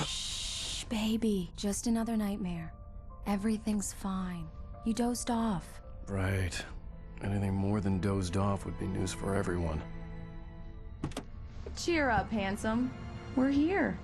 Shh, baby. Just another nightmare. Everything's fine. You dozed off. Right. Anything more than dozed off would be news for everyone. Cheer up, handsome. We're here.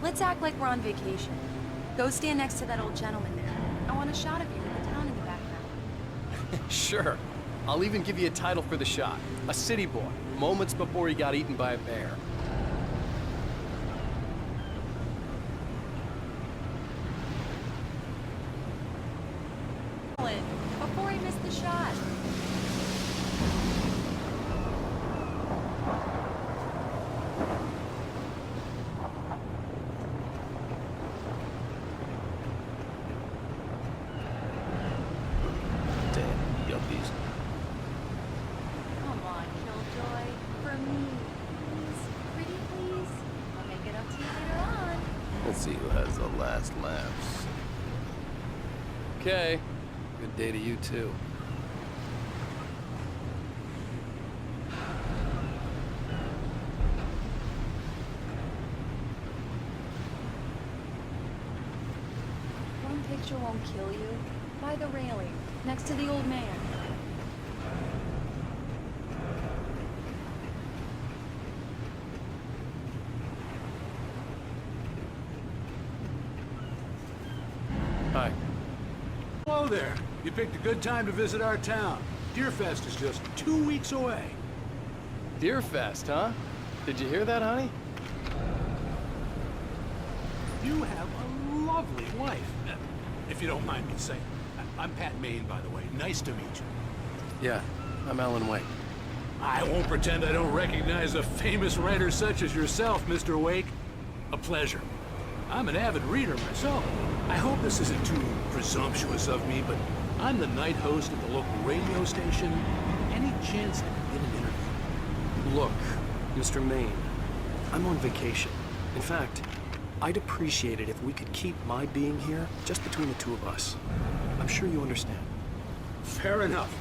Let's act like we're on vacation. Go stand next to that old gentleman there. I want a shot of you with the town in the background. Sure. I'll even give you a title for the shot. A city boy, moments before he got eaten by a bear. Before he missed the shot. Come on, Killjoy. For me. Please. Pretty please. I'll make it up to you later on. Let's see who has the last laughs. Okay. Good day to you, too. One picture won't kill you. By the railing, next to the old man. Hi. Hello there. You picked a good time to visit our town. Deerfest is just 2 weeks away. Deerfest, huh? Did you hear that, honey? You have a lovely wife. If you don't mind me saying. I'm Pat Maine, by the way. Nice to meet you. Yeah, I'm Alan Wake. I won't pretend I don't recognize a famous writer such as yourself, Mr. Wake. A pleasure. I'm an avid reader myself. I hope this isn't too presumptuous of me, but I'm the night host at the local radio station. Any chance I could get an interview? Look, Mr. Maine, I'm on vacation. In fact, I'd appreciate it if we could keep my being here just between the two of us. I'm sure you understand. Fair enough.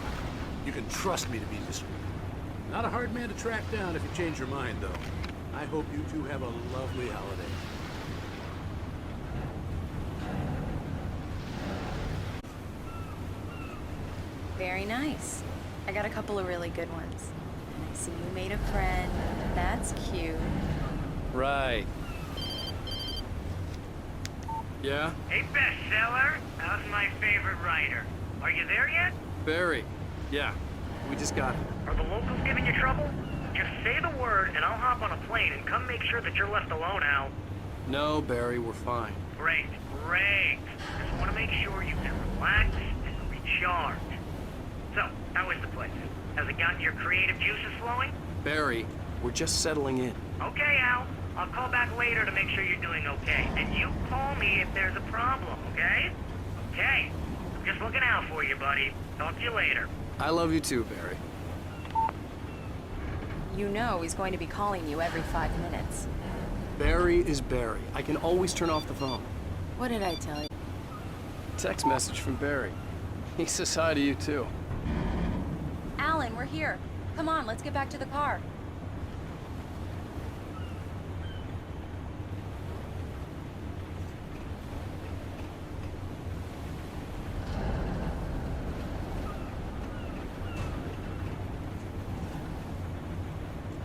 You can trust me to be discreet. Not a hard man to track down if you change your mind, though. I hope you two have a lovely holiday. Very nice. I got a couple of really good ones. And I see you made a friend. That's cute. Right. Yeah? Hey, bestseller. How's my favorite writer? Are you there yet? Barry. Yeah. We just got it. Are the locals giving you trouble? Just say the word and I'll hop on a plane and come make sure that you're left alone, Al. No, Barry, we're fine. Great, great. Just want to make sure you can relax and recharge. So, how is the place? Has it gotten your creative juices flowing? Barry, we're just settling in. Okay, Al. I'll call back later to make sure you're doing okay. And you call me if there's a problem, okay? Okay. I'm just looking out for you, buddy. Talk to you later. I love you too, Barry. You know he's going to be calling you every 5 minutes. Barry is Barry. I can always turn off the phone. What did I tell you? Text message from Barry. He says hi to you too. Alan, we're here. Come on, let's get back to the car.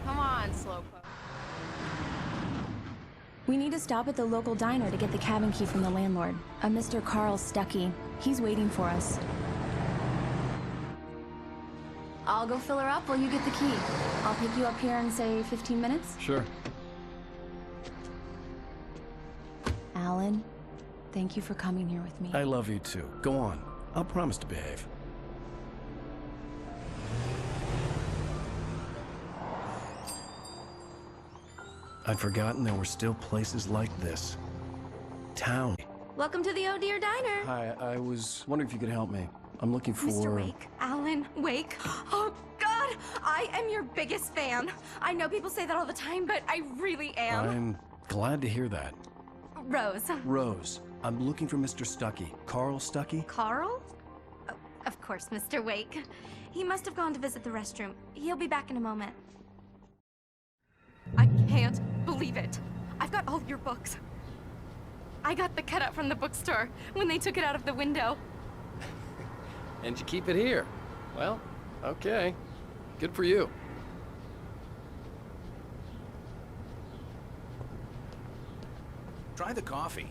Come on, Slowpoke. We need to stop at the local diner to get the cabin key from the landlord, a Mr. Carl Stuckey. He's waiting for us. I'll go fill her up while you get the key. I'll pick you up here in, say, 15 minutes. Sure. Alan, thank you for coming here with me. I love you too. Go on. I'll promise to behave. I'd forgotten there were still places like this. Town. Welcome to the Oh Dear Diner. Hi, I was wondering if you could help me. I'm looking for... Mr. Wake, Alan Wake. Oh, God, I am your biggest fan. I know people say that all the time, but I really am. I'm glad to hear that. Rose. Rose, I'm looking for Mr. Stuckey. Carl Stuckey? Carl? Oh, of course, Mr. Wake. He must have gone to visit the restroom. He'll be back in a moment. I can't believe it. I've got all your books. I got the cutout from the bookstore when they took it out of the window. And you keep it here. Well, okay. Good for you. Try the coffee.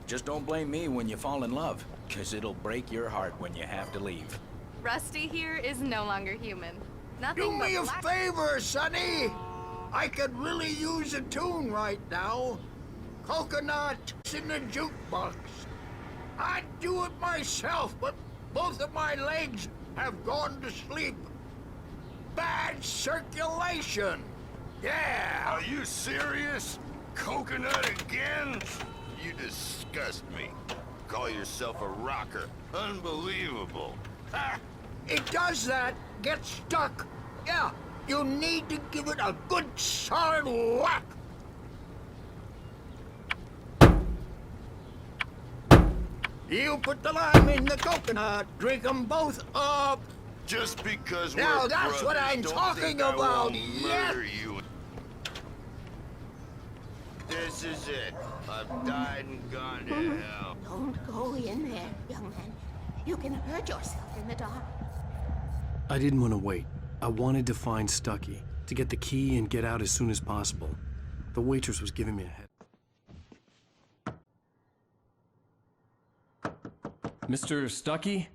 Just don't blame me when you fall in love, 'cause it'll break your heart when you have to leave. Rusty here is no longer human. Nothing Do but me a black- favor, Sonny. I could really use a tune right now. Coconut in the jukebox. I'd do it myself, but both of my legs have gone to sleep. Bad circulation. Yeah. Are you serious? Coconut again? You disgust me. Call yourself a rocker. Unbelievable. Ha! It does that. Get stuck. Yeah. You need to give it a good solid whack. You put the lime in the coconut. Drink them both up. Just because Now we're that's what brothers, I'm don't talking think I about, won't yeah. murder you. This is it. I've died and gone to hell. Don't go in there, young man. You can hurt yourself in the dark. I didn't want to wait. I wanted to find Stuckey, to get the key and get out as soon as possible. The waitress was giving me a head. Mr. Stuckey?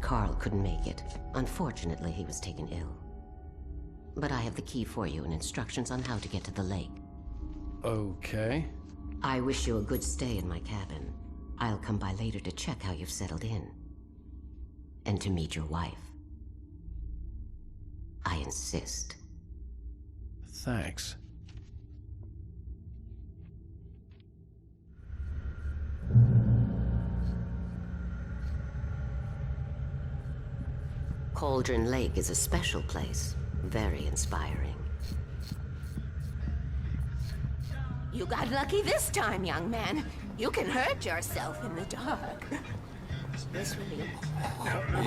Carl couldn't make it. Unfortunately, he was taken ill. But I have the key for you and instructions on how to get to the lake. Okay. I wish you a good stay in my cabin. I'll come by later to check how you've settled in. And to meet your wife. I insist. Thanks. Cauldron Lake is a special place. Very inspiring. You got lucky this time, young man. You can hurt yourself in the dark. This will be...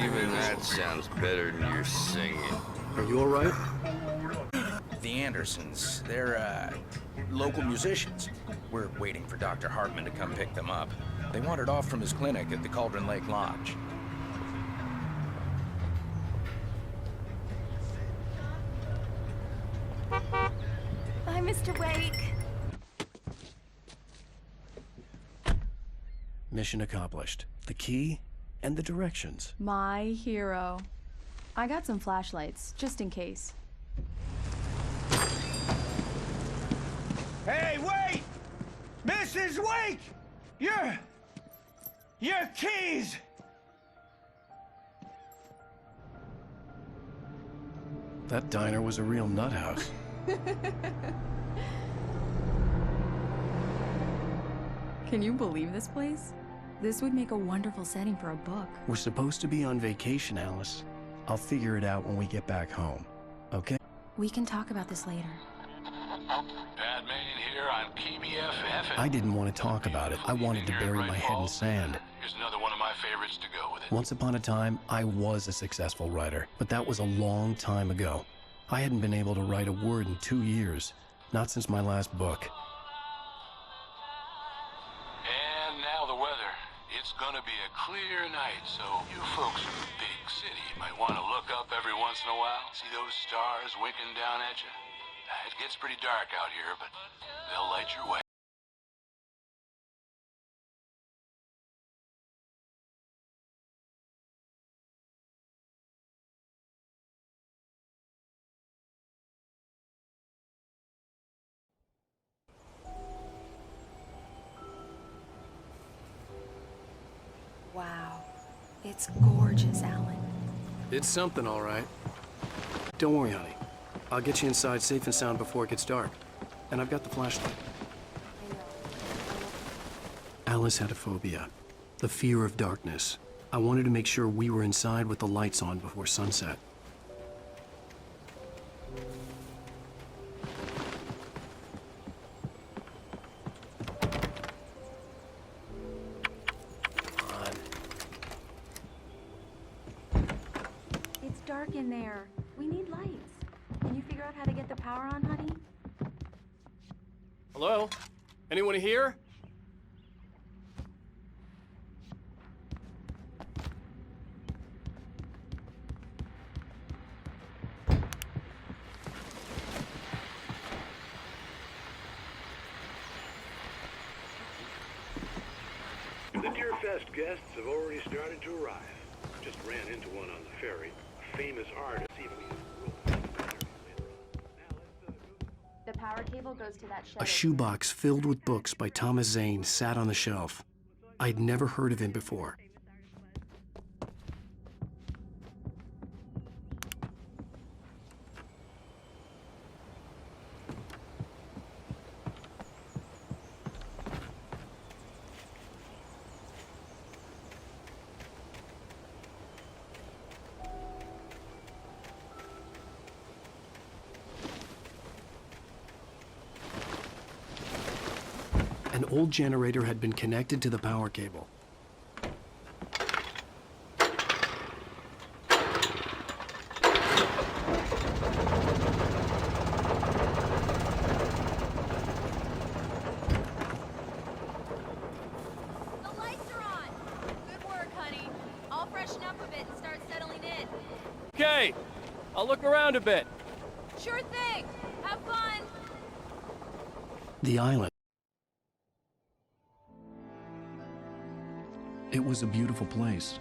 Even that sounds better than your singing. Are you all right? The Andersons, they're, local musicians. We're waiting for Dr. Hartman to come pick them up. They wandered off from his clinic at the Cauldron Lake Lodge. Bye, Mr. Wake. Mission accomplished. The key and the directions. My hero. I got some flashlights, just in case. Hey, wait! Mrs. Wake! Your keys! That diner was a real nut house. Can you believe this place? This would make a wonderful setting for a book. We're supposed to be on vacation, Alice. I'll figure it out when we get back home. Okay? We can talk about this later. Pat Main here on KBFF. I didn't want to talk about it. I wanted to bury my head in sand. Here's another one of my favorites to go with it. Once upon a time, I was a successful writer, but that was a long time ago. I hadn't been able to write a word in 2 years, not since my last book. And now the weather. It's gonna be a clear night, so you folks in the big city might want to look up every once in a while. See those stars winking down at you? It gets pretty dark out here, but they'll light your way. Wow. It's gorgeous, Alan. It's something, all right. Don't worry, honey. I'll get you inside safe and sound before it gets dark. And I've got the flashlight. Alice had a phobia. The fear of darkness. I wanted to make sure we were inside with the lights on before sunset. It's dark in there. We need lights. Can you figure out how to get the power on, honey? Hello? Anyone here? The Deerfest guests have already started to arrive. Just ran into one on the ferry. A famous artist, even The power cable goes to that shed. A shoebox filled with books by Thomas Zane sat on the shelf. I'd never heard of him before. An old generator had been connected to the power cable. The lights are on! Good work, honey. I'll freshen up a bit and start settling in. Okay, I'll look around a bit. Sure thing! Have fun! The island. It was a beautiful place.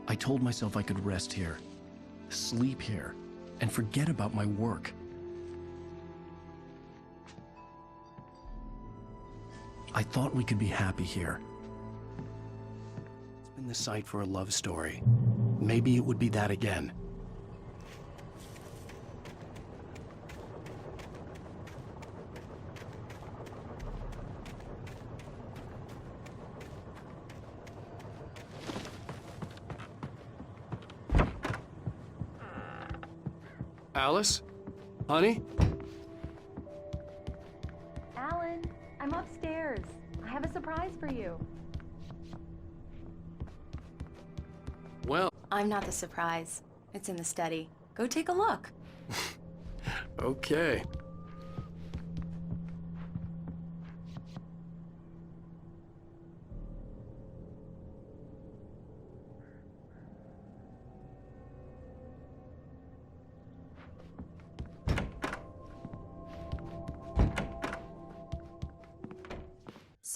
I told myself I could rest here, sleep here, and forget about my work. I thought we could be happy here. It's been the site for a love story. Maybe it would be that again. Alice? Honey? Alan, I'm upstairs. I have a surprise for you. Well, I'm not the surprise. It's in the study. Go take a look. okay.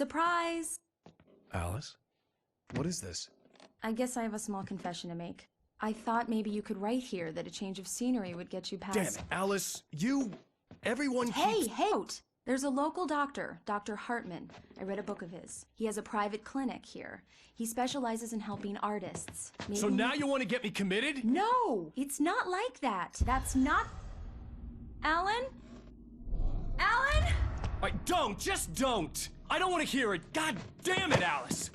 Surprise! Alice? What is this? I guess I have a small confession to make. I thought maybe you could write here that a change of scenery would get you past... Damn it, Alice! Everyone Hey, keeps... hey! There's a local doctor, Dr. Hartman. I read a book of his. He has a private clinic here. He specializes in helping artists. Maybe So now you want to get me committed? No! It's not like that. That's not... Alan? Alan? Just don't! I don't want to hear it! God damn it, Alice!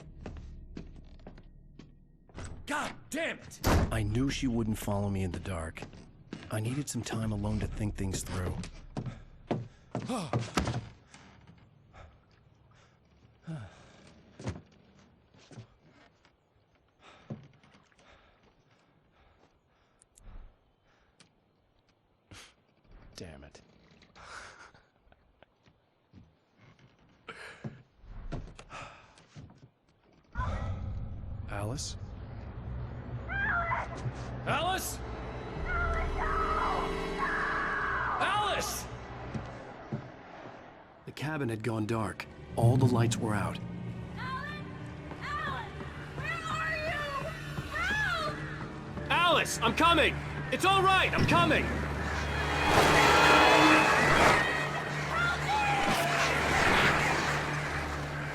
God damn it! I knew she wouldn't follow me in the dark. I needed some time alone to think things through. Damn it. Alice? Alice? Alice! The cabin had gone dark. All the lights were out. Alice, I'm coming! It's all right, I'm coming!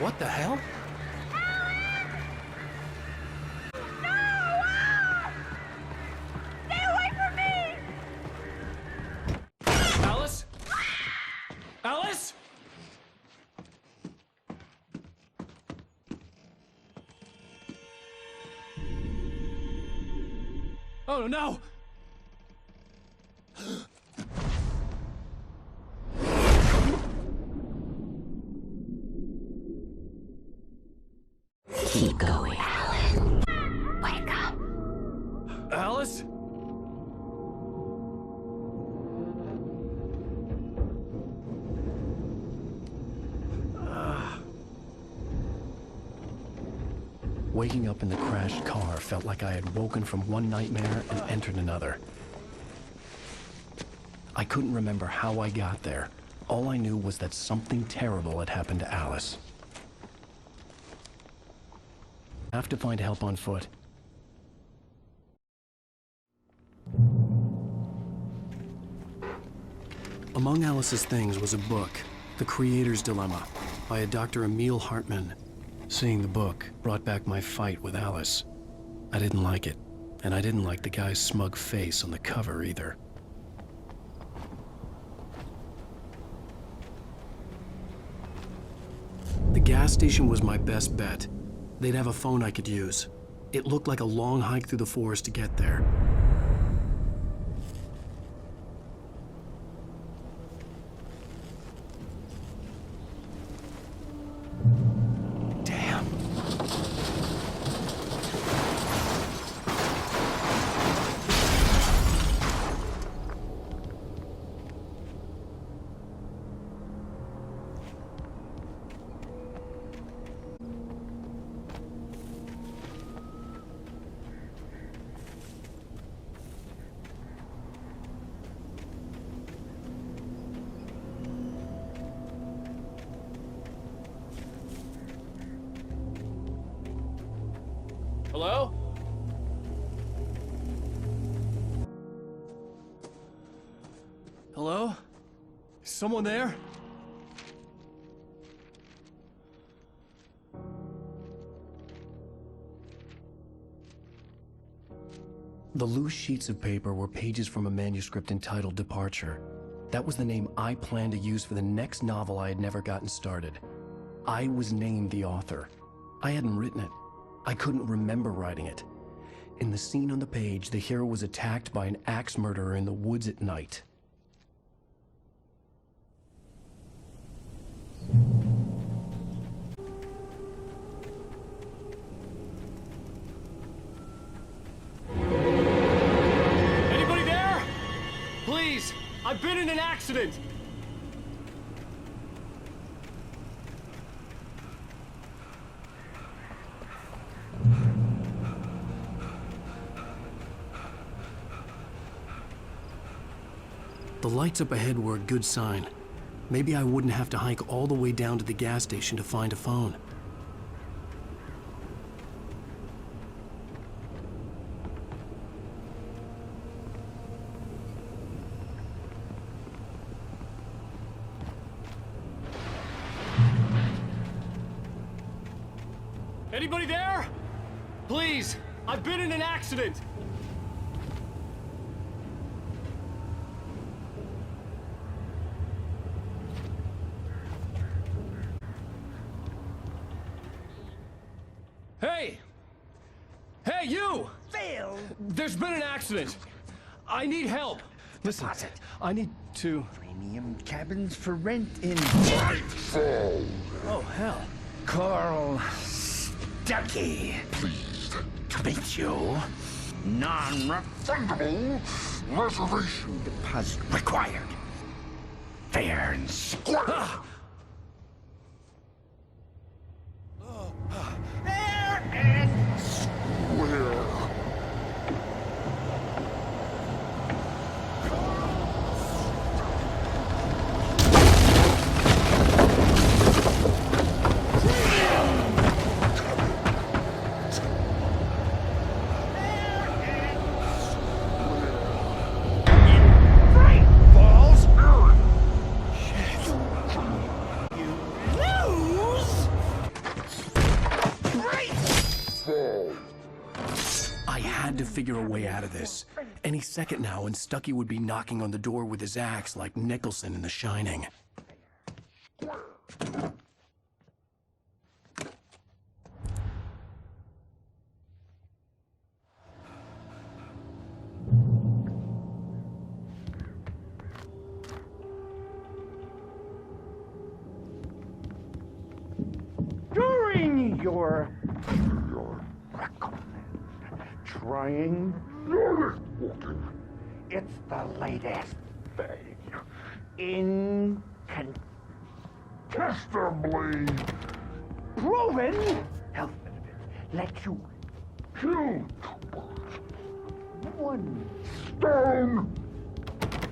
What the hell? Oh, no! Keep going, Alice. Wake up. Alice? Waking up in the crashed car felt like I had woken from one nightmare and entered another. I couldn't remember how I got there. All I knew was that something terrible had happened to Alice. I have to find help on foot. Among Alice's things was a book, The Creator's Dilemma, by a Dr. Emil Hartman. Seeing the book brought back my fight with Alice. I didn't like it, and I didn't like the guy's smug face on the cover either. The gas station was my best bet. They'd have a phone I could use. It looked like a long hike through the forest to get there. Hello? Hello? Is someone there? The loose sheets of paper were pages from a manuscript entitled Departure. That was the name I planned to use for the next novel I had never gotten started. I was named the author. I hadn't written it. I couldn't remember writing it. In the scene on the page, the hero was attacked by an axe murderer in the woods at night. Anybody there? Please, I've been in an accident. The lights up ahead were a good sign. Maybe I wouldn't have to hike all the way down to the gas station to find a phone. Anybody there? Please, I've been in an accident. Hey! Hey, you! Phil! There's been an accident. I need help. Listen, I need to... Premium cabins for rent in... Nightfall! Oh, hell. Carl Stuckey. Pleased To meet you. Non-refundable reservation deposit required. Fair and square. Fair and square. I had to figure a way out of this. Any second now, and Stuckey would be knocking on the door with his axe like Nicholson in The Shining. your recommend. Trying this walking. It's the latest thing. Incontestably proven health benefits. Let you kill one stone.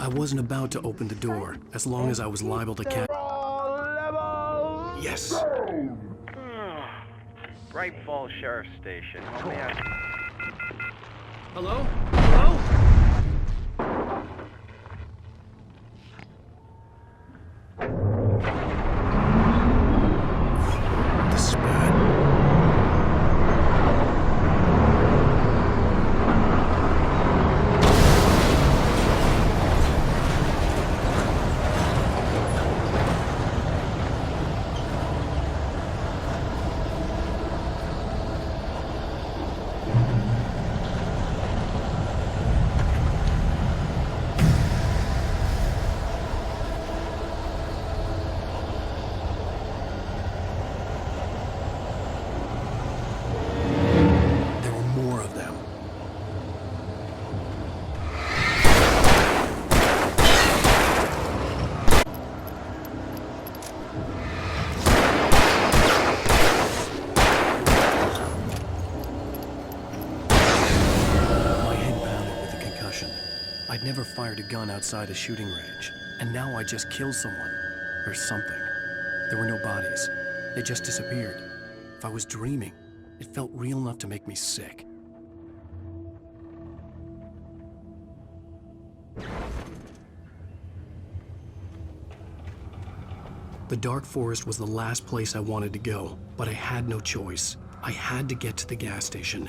I wasn't about to open the door, as long as I was liable to catch. Yes. Bright Falls Sheriff Station. How may I... Hello? Hello? I'd never fired a gun outside a shooting range, and now I just killed someone. Or something. There were no bodies. They just disappeared. If I was dreaming, it felt real enough to make me sick. The dark forest was the last place I wanted to go, but I had no choice. I had to get to the gas station.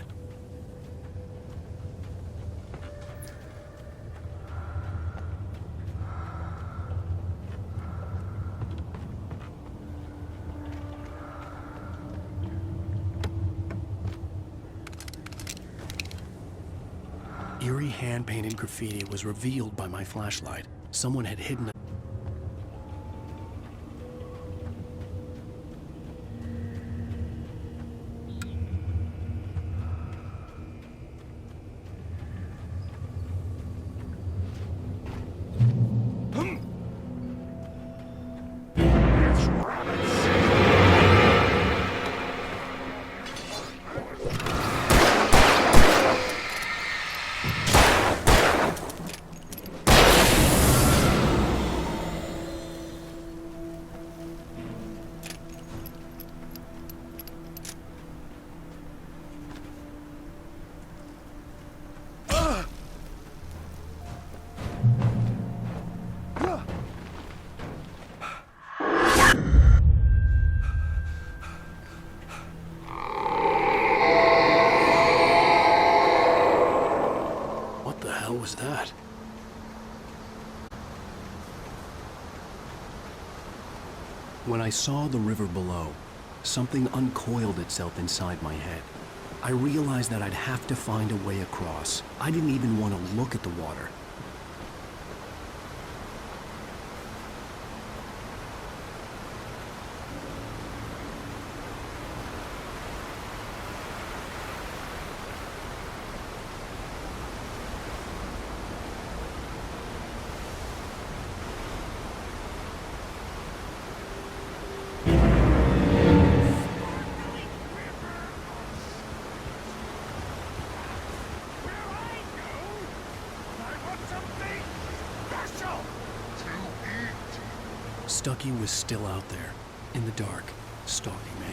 Eerie hand-painted graffiti was revealed by my flashlight. Someone had hidden a... What was that? When I saw the river below, something uncoiled itself inside my head. I realized that I'd have to find a way across. I didn't even want to look at the water. Stucky was still out there, in the dark, stalking me.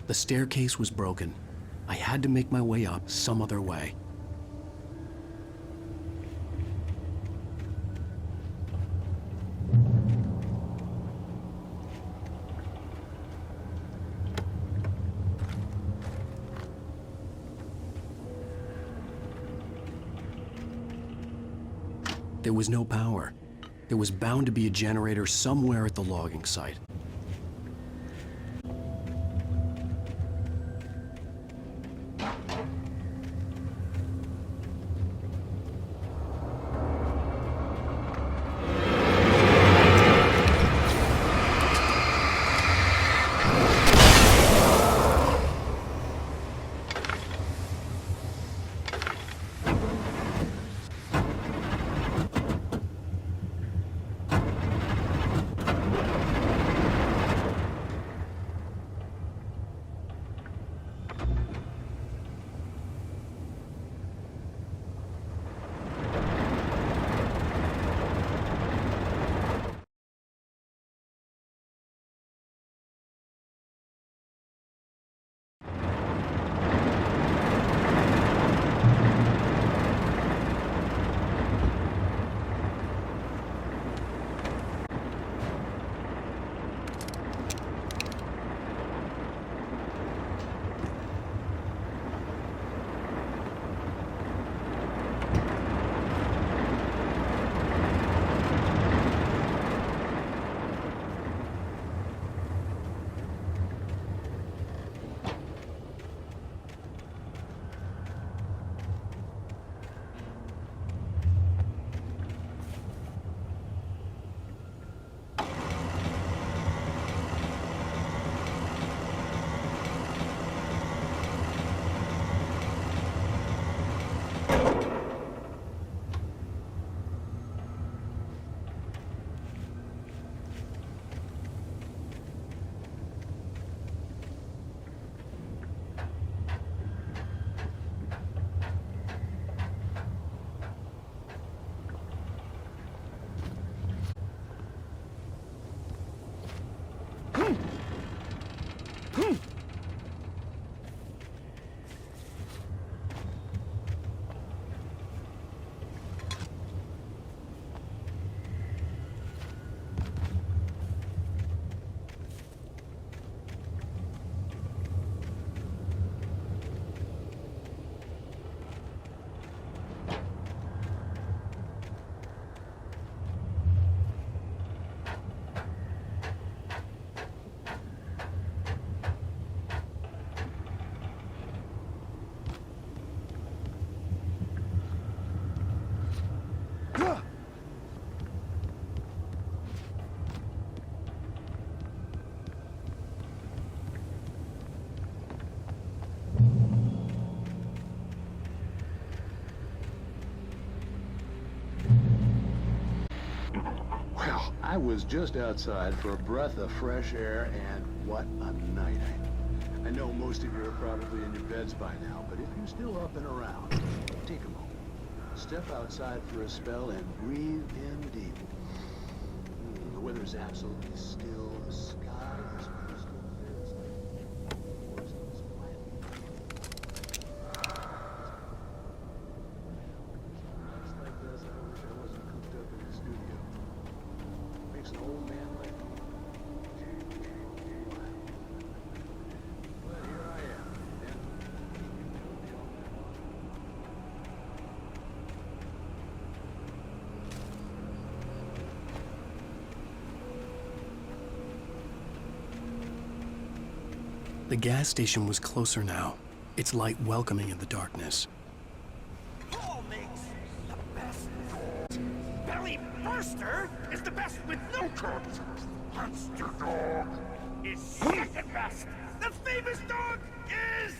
The staircase was broken. I had to make my way up some other way. There was no power. There was bound to be a generator somewhere at the logging site. I was just outside for a breath of fresh air, and what a night. I know most of you are probably in your beds by now, but if you're still up and around, take a moment. Step outside for a spell and breathe in deep. The weather's absolutely still. The sky is crystal clear. It's like the forest is quietly. Nights like this, I wish I wasn't cooped up in the studio. Makes an old man like me. But here I am. The gas station was closer now, its light welcoming in the darkness. Paul makes the best. Belly Burster is the best with no cuts. Monster Dog is second best. The famous dog is...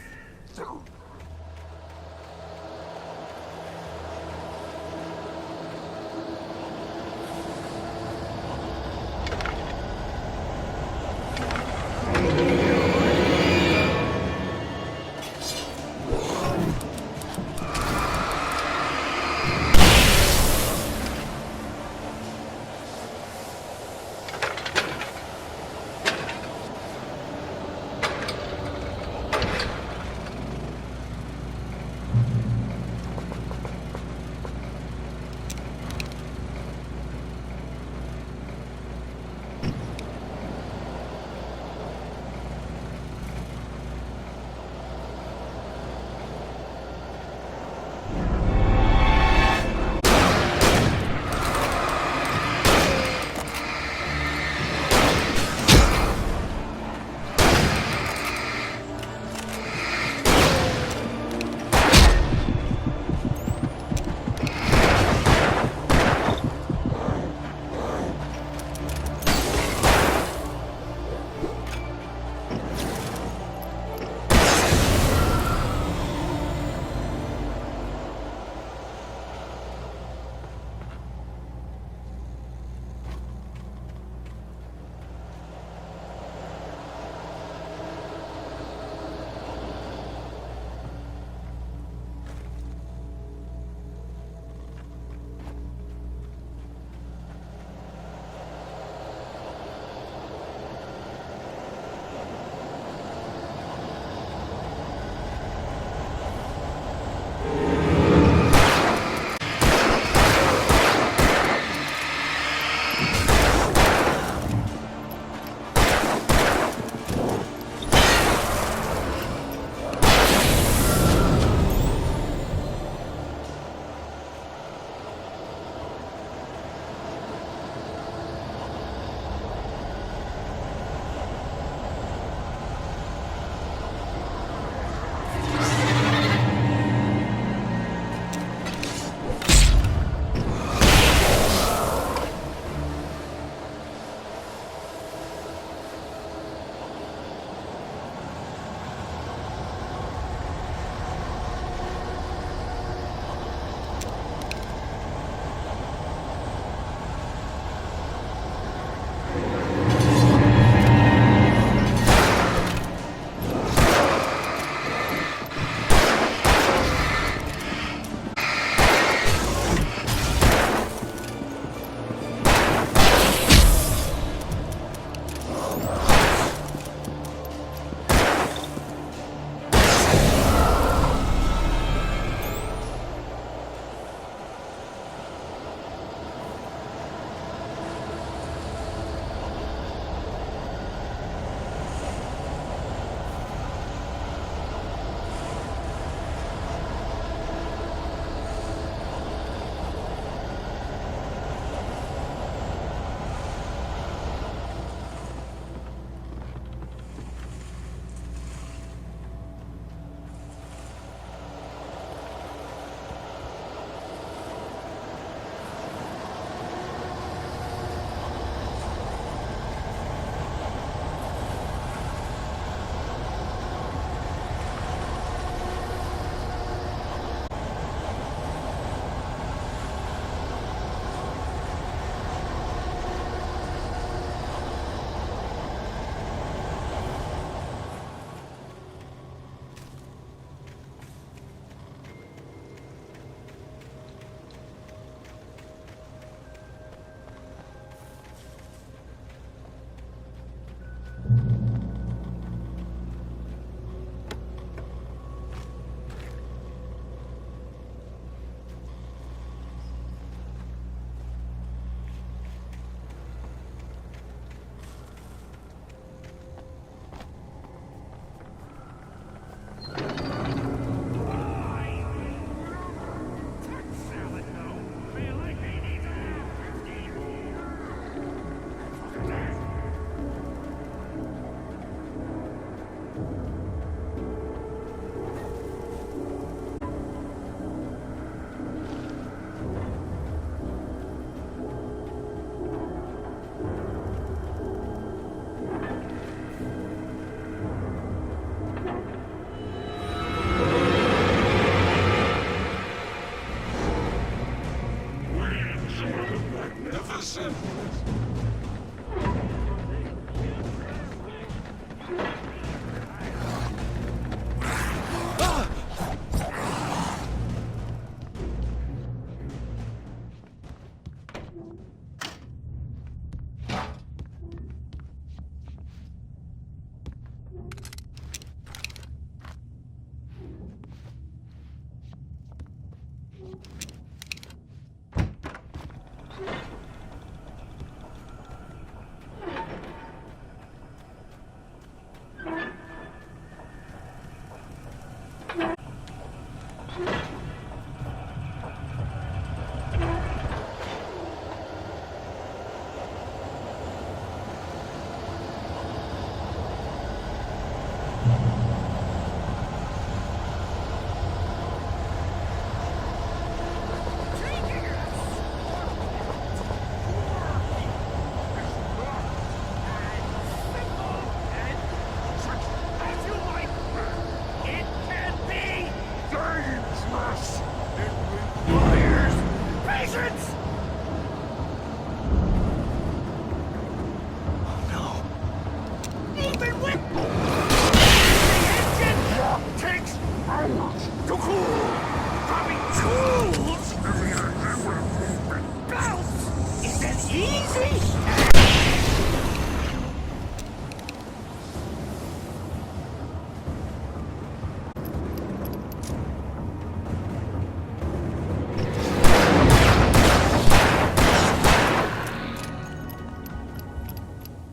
this!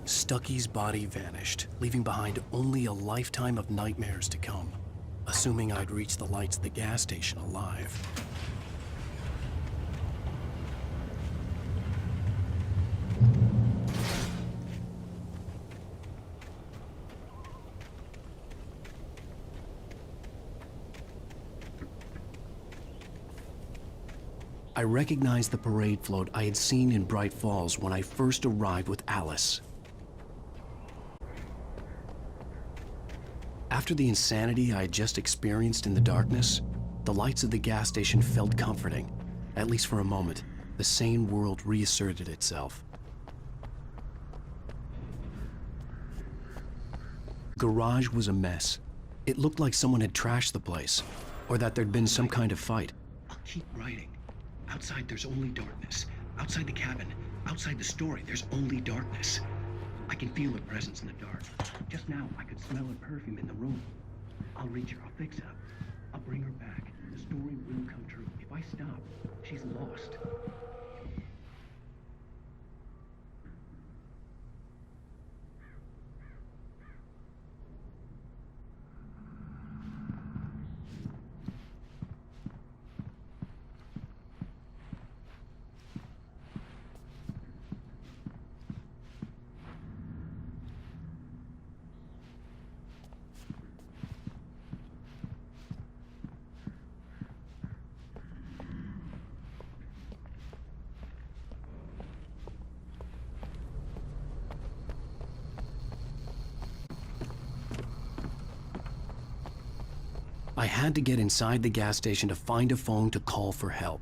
Stucky's body vanished, leaving behind only a lifetime of nightmares to come, assuming I'd reach the lights of the gas station alive. I recognized the parade float I had seen in Bright Falls when I first arrived with Alice. After the insanity I had just experienced in the darkness, the lights of the gas station felt comforting. At least for a moment, the sane world reasserted itself. The garage was a mess. It looked like someone had trashed the place, or that there'd been some kind of fight. I'll keep writing. Outside, there's only darkness. Outside the cabin, outside the story, there's only darkness. I can feel her presence in the dark. Just now, I could smell her perfume in the room. I'll reach her. I'll fix it up. I'll bring her back. The story will come true. If I stop, she's lost. I had to get inside the gas station to find a phone to call for help.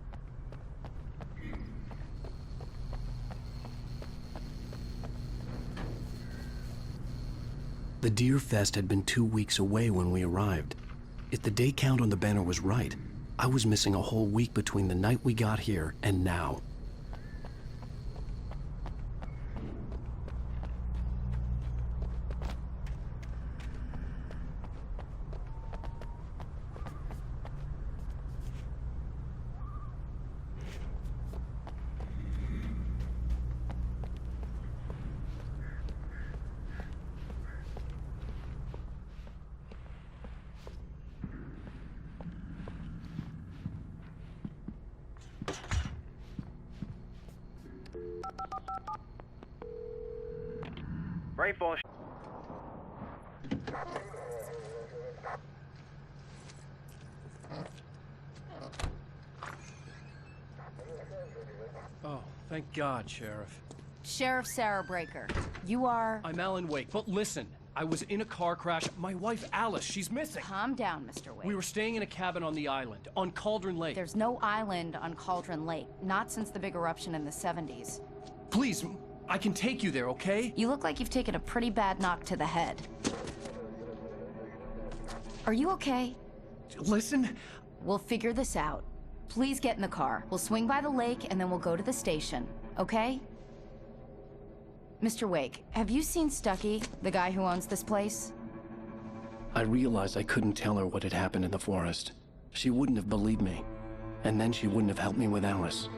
The Deer Fest had been 2 weeks away when we arrived. If the day count on the banner was right, I was missing a whole week between the night we got here and now. Bright Falls. Oh, thank God, Sheriff. Sheriff Sarah Breaker. You are... I'm Alan Wake, but listen. I was in a car crash. My wife, Alice, she's missing. Calm down, Mr. Wake. We were staying in a cabin on the island, on Cauldron Lake. There's no island on Cauldron Lake. Not since the big eruption in the 70s. Please, I can take you there, okay? You look like you've taken a pretty bad knock to the head. Are you okay? Listen. We'll figure this out. Please get in the car. We'll swing by the lake and then we'll go to the station, okay? Mr. Wake, have you seen Stucky, the guy who owns this place? I realized I couldn't tell her what had happened in the forest. She wouldn't have believed me. And then she wouldn't have helped me with Alice.